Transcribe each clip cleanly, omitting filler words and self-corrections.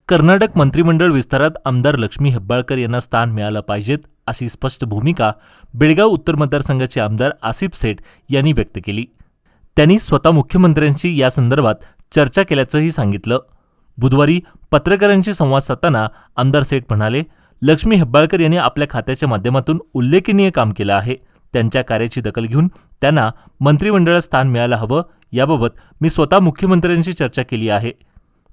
कर्नाटक मंत्रिमंडळ विस्तारात आमदार लक्ष्मी हेब्बाळकर यांना स्थान मिळालं पाहिजेत अशी स्पष्ट भूमिका बेळगाव उत्तर मतदारसंघाचे आमदार आसिफ सेठ यांनी व्यक्त केली. त्यांनी स्वतः मुख्यमंत्र्यांशी या संदर्भात चर्चा केल्याचंही सांगितलं. बुधवारी पत्रकारांशी संवाद साधताना आमदार सेठ म्हणाले, लक्ष्मी हेब्बाळकर यांनी आपल्या खात्याच्या माध्यमातून उल्लेखनीय काम केलं आहे. त्यांच्या कार्याची दखल घेऊन त्यांना मंत्रिमंडळात स्थान मिळायला हवं याबाबत मी स्वतः मुख्यमंत्र्यांशी चर्चा केली आहे.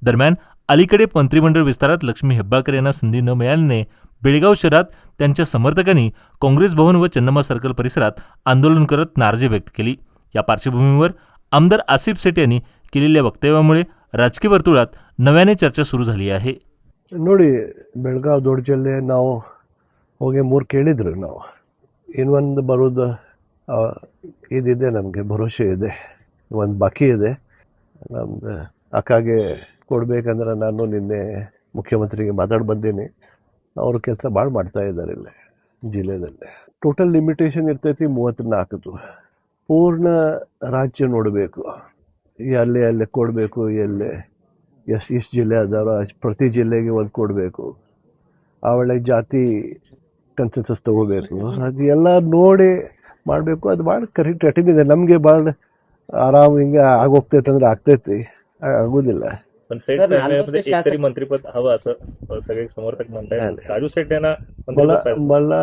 दरम्यान अलीकडे मंत्रिमंडळ विस्तारात लक्ष्मी हेब्बाळकर यांना संधी न मिळाल्याने बेळगाव शहरात त्यांच्या समर्थकांनी काँग्रेस भवन व चन्नम्मा सर्कल परिसरात आंदोलन करत नाराजी व्यक्त केली. या पार्श्वभूमीवर आमदार आसिफ सेठ यांनी केलेल्या वक्तव्यामुळे राजकीय वर्तुळात नव्याने चर्चा सुरू झाली आहे. ನೋಡಿ, ಬೆಳಗಾವಿ ದೊಡ್ಡ ಜಿಲ್ಲೆ ನಾವು ಹೋಗಿ 3 ಕೇಳಿದ್ರು. ನಾವು ಇನ್ನೊಂದು ಬರೋದು ಇದಿದೆ, ನಮಗೆ ಭರವಸೆ ಇದೆ. ಒಂದು ಬಾಕಿ ಇದೆ. ನಮ್ದು ಅಕ್ಕಾಗೆ ಕೊಡಬೇಕಂದ್ರೆ ನಾನು ನಿನ್ನೆ ಮುಖ್ಯಮಂತ್ರಿಗೆ ಮಾತಾಡಿ ಬಂದೀನಿ. ಅವರು ಕೆಲಸ ಭಾಳ ಮಾಡ್ತಾ ಇದ್ದಾರೆ ಇಲ್ಲಿ ಜಿಲ್ಲೆಯಲ್ಲಿ. ಟೋಟಲ್ ಲಿಮಿಟೇಷನ್ ಇರ್ತೈತಿ 34. ಪೂರ್ಣ ರಾಜ್ಯ ನೋಡಬೇಕು, ಎಲ್ಲೇ ಕೊಡಬೇಕು, ಎಲ್ಲೇ ಎಷ್ಟು ಜಿಲ್ಲೆ ಅದಾವ ಪ್ರತಿ ಜಿಲ್ಲೆಗೆ ಒಂದು ಕೊಡಬೇಕು. ಅವಳೆ ಜಾತಿ ಕನ್ಸೆನ್ಸಸ್ ತೊಗೋಬೇಕು. ಅದು ಎಲ್ಲ ನೋಡಿ ಮಾಡಬೇಕು. ಅದು ಭಾಳ ಕಠಿಣ ಇದೆ. ನಮಗೆ ಭಾಳ ಆರಾಮ್ ಹಿಂಗೆ ಆಗೋಗ್ತೈತೆ ಅಂದ್ರೆ ಆಗ್ತೈತಿ, ಆಗೋದಿಲ್ಲ. पण सेठ एकतरी मंत्रिपद हवं असं सगळे समर्थक म्हणतात. राजू सेठ यांना मला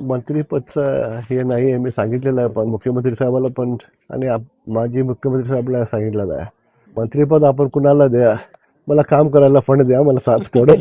मंत्रिपदचं हे नाही आहे. मी सांगितलेलं आहे पण मुख्यमंत्री साहेबाला पण आणि माजी मुख्यमंत्री साहेबाला सांगितलेलं आहे. मंत्रिपद आपण कुणाला द्या, मला काम करायला फंड द्या, मला साथ तेवढं